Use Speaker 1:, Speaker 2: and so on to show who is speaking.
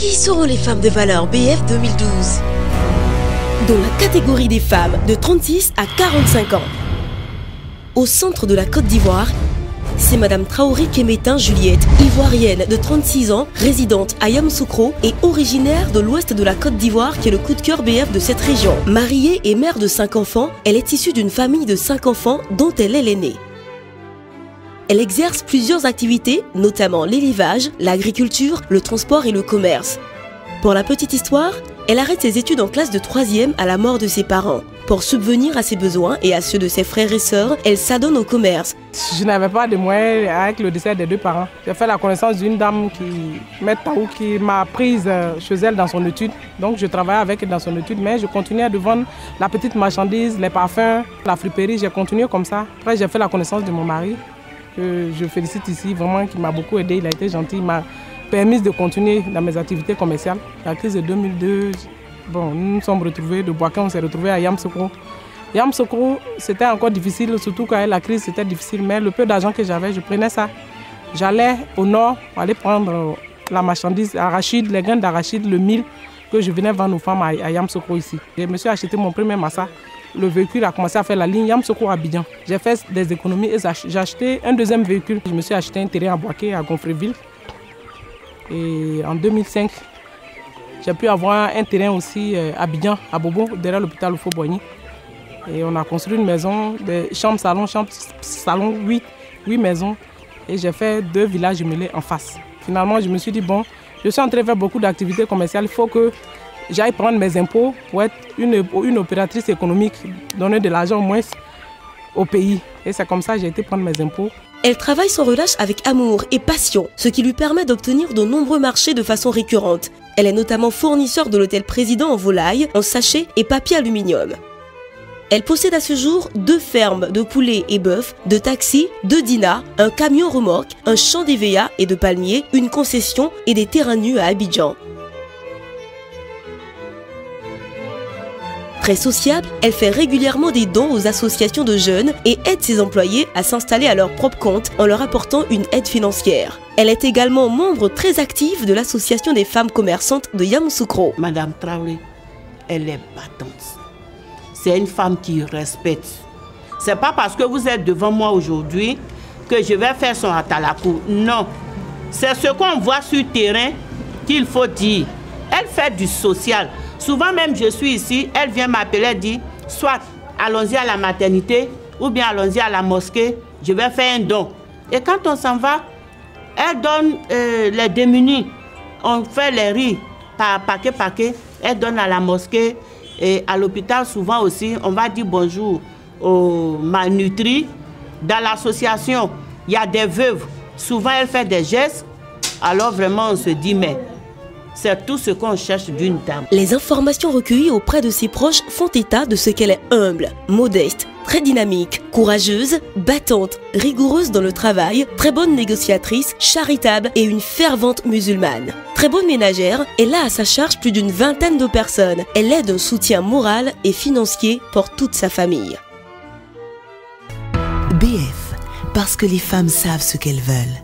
Speaker 1: Qui seront les femmes de valeur BF 2012? Dans la catégorie des femmes de 36 à 45 ans. Au centre de la Côte d'Ivoire, c'est Madame Traoré Kemetin Juliette, ivoirienne de 36 ans, résidente à Yamoussoukro et originaire de l'ouest de la Côte d'Ivoire qui est le coup de cœur BF de cette région. Mariée et mère de 5 enfants, elle est issue d'une famille de 5 enfants dont elle est l'aînée. Elle exerce plusieurs activités, notamment l'élevage, l'agriculture, le transport et le commerce. Pour la petite histoire, elle arrête ses études en classe de 3e à la mort de ses parents. Pour subvenir à ses besoins et à ceux de ses frères et sœurs, elle s'adonne au commerce.
Speaker 2: Je n'avais pas de moyens avec le décès des 2 parents. J'ai fait la connaissance d'une dame qui m'a prise chez elle dans son étude. Donc je travaillais avec elle dans son étude, mais je continuais de vendre la petite marchandise, les parfums, la friperie. J'ai continué comme ça. Après j'ai fait la connaissance de mon mari, que je félicite ici, vraiment, qui m'a beaucoup aidé. Il a été gentil, il m'a permis de continuer dans mes activités commerciales. La crise de 2002, bon, nous nous sommes retrouvés de Boaké, on s'est retrouvés à Yamoussoukro. Yamoussoukro, c'était encore difficile, surtout quand la crise c'était difficile, mais le peu d'argent que j'avais, je prenais ça. J'allais au nord pour aller prendre la marchandise, arachide, les graines d'arachide, le mil, que je venais vendre aux femmes à Yamoussoukro ici. Je me suis acheté mon premier massa. Le véhicule a commencé à faire la ligne Yamoussoukro à Abidjan. J'ai fait des économies et j'ai acheté un deuxième véhicule. Je me suis acheté un terrain à Boaké, à Gonfreville. Et en 2005, j'ai pu avoir un terrain aussi à Abidjan, à Bobo, derrière l'hôpital Oufo-Boigny. Et on a construit une maison, des chambres, salon, 8 maisons. Et j'ai fait 2 villages jumelés en face. Finalement, je me suis dit, bon, je suis en train de faire beaucoup d'activités commerciales, il faut que j'aille prendre mes impôts pour être une opératrice économique, donner de l'argent au moins au pays. Et c'est comme ça que j'ai été prendre mes impôts.
Speaker 1: Elle travaille sans relâche avec amour et passion, ce qui lui permet d'obtenir de nombreux marchés de façon récurrente. Elle est notamment fournisseur de l'hôtel Président en volaille, en sachet et papier aluminium. Elle possède à ce jour 2 fermes de poulets et bœufs, 2 taxis, 2 dinas, un camion remorque, un champ d'EVA et de palmiers, une concession et des terrains nus à Abidjan. Très sociable, elle fait régulièrement des dons aux associations de jeunes et aide ses employés à s'installer à leur propre compte en leur apportant une aide financière. Elle est également membre très active de l'association des femmes commerçantes de Yamoussoukro.
Speaker 3: Madame Traoré, elle est battante. C'est une femme qui respecte. C'est pas parce que vous êtes devant moi aujourd'hui que je vais faire son atalakou. Non. C'est ce qu'on voit sur le terrain qu'il faut dire. Elle fait du social. Souvent même je suis ici, elle vient m'appeler, elle dit, soit allons-y à la maternité ou bien allons-y à la mosquée, je vais faire un don. Et quand on s'en va, elle donne les démunis. On fait les riz par paquet, elle donne à la mosquée et à l'hôpital souvent aussi, on va dire bonjour aux malnutris. Dans l'association, il y a des veuves. Souvent elle fait des gestes, alors vraiment on se dit mais... c'est tout ce qu'on cherche d'une dame.
Speaker 1: Les informations recueillies auprès de ses proches font état de ce qu'elle est humble, modeste, très dynamique, courageuse, battante, rigoureuse dans le travail, très bonne négociatrice, charitable et une fervente musulmane. Très bonne ménagère, elle a à sa charge plus d'une vingtaine de personnes. Elle aide un soutien moral et financier pour toute sa famille.
Speaker 4: BF, parce que les femmes savent ce qu'elles veulent.